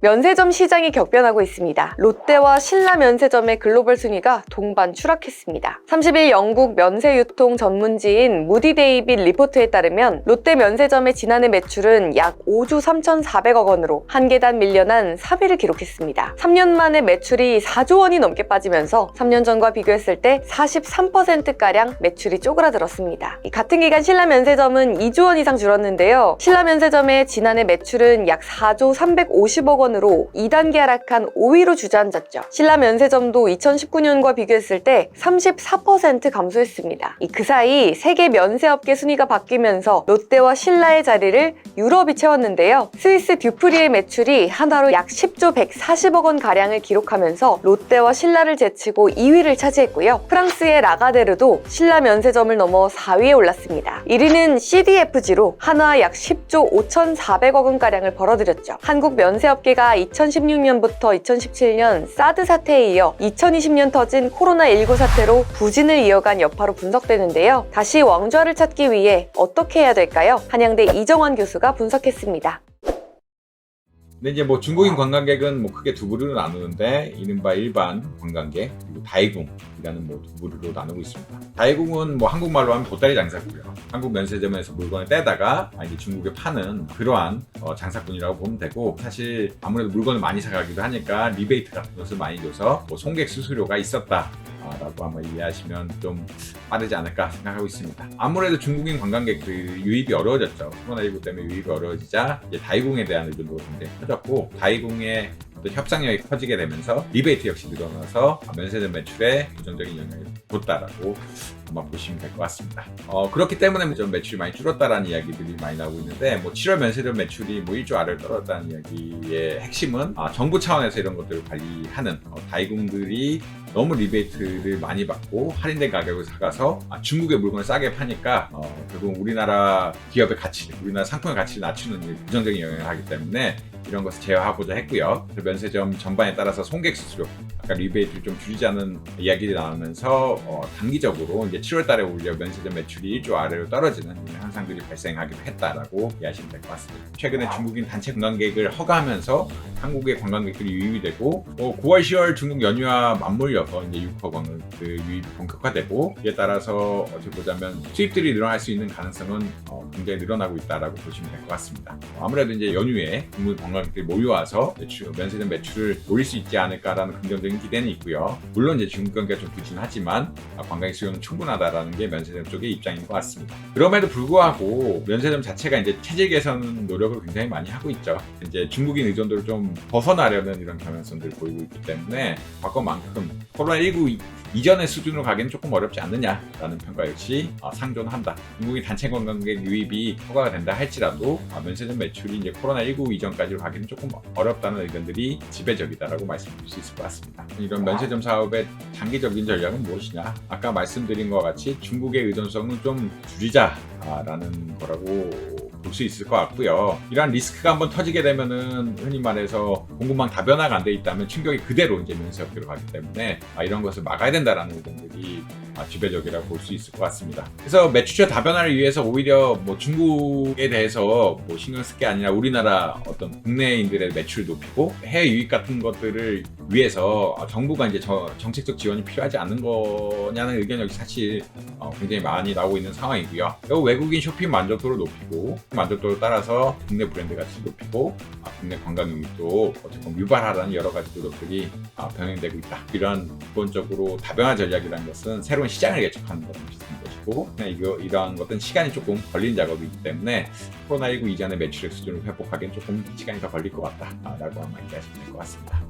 면세점 시장이 격변하고 있습니다. 롯데와 신라 면세점의 글로벌 순위가 동반 추락했습니다. 30일 영국 면세유통 전문지인 무디 데이빗 리포트에 따르면 롯데 면세점의 지난해 매출은 약 5조 3,400억 원으로 한 계단 밀려난 3위를 기록했습니다. 3년 만에 매출이 4조 원이 넘게 빠지면서 3년 전과 비교했을 때 43%가량 매출이 쪼그라들었습니다. 같은 기간 신라 면세점은 2조 원 이상 줄었는데요. 신라 면세점의 지난해 매출은 약 4조 350억 원으로 2단계 하락한 5위로 주저앉았죠. 신라 면세점도 2019년과 비교했을 때 34% 감소했습니다. 그 사이 세계 면세업계 순위가 바뀌면서 롯데와 신라의 자리를 유럽이 채웠는데요. 스위스 듀프리의 매출이 하나로 약 10조 140억 원 가량을 기록하면서 롯데와 신라를 제치고 2위를 차지했고요. 프랑스의 라가데르도 신라 면세점을 넘어 4위에 올랐습니다. 1위는 CDFG로 한화 약 10조 5,400억 원 가량을 벌어들였죠. 한국 면세업계가 2016년부터 2017년 사드 사태에 이어 2020년 터진 코로나19 사태로 부진을 이어간 여파로 분석되는데요. 다시 왕좌를 찾기 위해 어떻게 해야 될까요? 한양대 이정환 교수가 분석했습니다. 근데 이제 뭐 중국인 관광객은 뭐 크게 두 부류로 나누는데, 이른바 일반 관광객 그리고 다이궁이라는 뭐 두 부류로 나누고 있습니다. 다이궁은 뭐 한국말로 하면 보따리 장사고요. 한국 면세점에서 물건을 떼다가 이제 중국에 파는 그러한 장사꾼이라고 보면 되고, 사실 아무래도 물건을 많이 사가기도 하니까 리베이트 같은 것을 많이 줘서 뭐 송객 수수료가 있었다 라고 한번 이해하시면 좀 빠르지 않을까 생각하고 있습니다. 아무래도 중국인 관광객 유입이 어려워졌죠. 코로나19 때문에 유입이 어려워지자 이제 다이궁에 대한 의존도가 굉장히 커졌고, 다이궁의 협상력이 커지게 되면서 리베이트 역시 늘어나서 면세점 매출에 부정적인 영향을 줬다라고 한번 보시면 될 것 같습니다. 그렇기 때문에 좀 매출이 많이 줄었다라는 이야기들이 많이 나오고 있는데, 뭐 7월 면세점 매출이 뭐 1조 아래로 떨어졌다는 이야기의 핵심은 정부 차원에서 이런 것들을 관리하는 다이궁들이 너무 리베이트를 많이 받고 할인된 가격을 사가서 중국의 물건을 싸게 파니까 결국 우리나라 기업의 가치, 우리나라 상품의 가치를 낮추는 부정적인 영향을 하기 때문에 이런 것을 제어하고자 했고요. 면세점 전반에 따라서 송객 수수료, 아까 리베이트를 좀 줄이자는 이야기들이 나오면서 단기적으로 이제 7월 달에 오히려 면세점 매출이 1조 아래로 떨어지는 현상들이 발생하기도 했다라고 이해하시면 될 것 같습니다. 최근에 중국인 단체 관광객을 허가하면서 한국의 관광객들이 유입이 되고, 9월, 10월 중국 연휴와 맞물려서 이제 유커 관광 유입이 본격화되고, 이에 따라서 어떻게 보자면 수입들이 늘어날 수 있는 가능성은 굉장히 늘어나고 있다라고 보시면 될 것 같습니다. 아무래도 이제 연휴에 중국 관광객들이 몰려와서 면세점 매출을 올릴 수 있지 않을까라는 긍정적인 기대는 있고요. 물론 이제 중국 경기가 좀 부진하지만 관광객 수요는 충분하다라는 게 면세점 쪽의 입장인 것 같습니다. 그럼에도 불구하고 면세점 자체가 이제 체질 개선 노력을 굉장히 많이 하고 있죠. 이제 중국인 의존도를 좀 벗어나려는 이런 경향성들을 보이고 있기 때문에 과거만큼 코로나19 이전의 수준으로 가기는 조금 어렵지 않느냐라는 평가 역시 상존한다. 중국인 단체 관광객 유입이 허가가 된다 할지라도 면세점 매출이 이제 코로나19 이전까지로 가기는 조금 어렵다는 의견들이 지배적이다라고 말씀드릴 수 있을 것 같습니다. 이런 면세점 사업의 장기적인 전략은 무엇이냐? 아까 말씀드린 것 같이 중국의 의존성은 좀 줄이자라는 거라고 볼 수 있을 것 같고요. 이러한 리스크가 한번 터지게 되면은 흔히 말해서 공급망 다변화가 안 돼 있다면 충격이 그대로 이제 면세업계로 가기 때문에 이런 것을 막아야 된다라는 의견들이 지배적이라고 볼 수 있을 것 같습니다. 그래서 매출처 다변화를 위해서 오히려 뭐 중국에 대해서 뭐 신경 쓸 게 아니라 우리나라 어떤 국내인들의 매출을 높이고 해외 유입 같은 것들을 위해서 정부가 이제 정책적 지원이 필요하지 않는 거냐는 의견이 사실 굉장히 많이 나오고 있는 상황이고요. 그리고 외국인 쇼핑 만족도를 높이고 만족도를 따라서 국내 브랜드 가치를 높이고 국내 관광 유입도 어떻게 보면 유발하라는 여러 가지 노력들이 병행되고 있다. 이런 기본적으로 다변화 전략이라는 것은 새로운 시장을 개척하는 것과 비슷한 것이고, 이러한 것은 시간이 조금 걸리는 작업이기 때문에 코로나19 이전의 매출액 수준을 회복하기엔 조금 시간이 더 걸릴 것 같다라고 아마 얘기하시면 될 것 같습니다.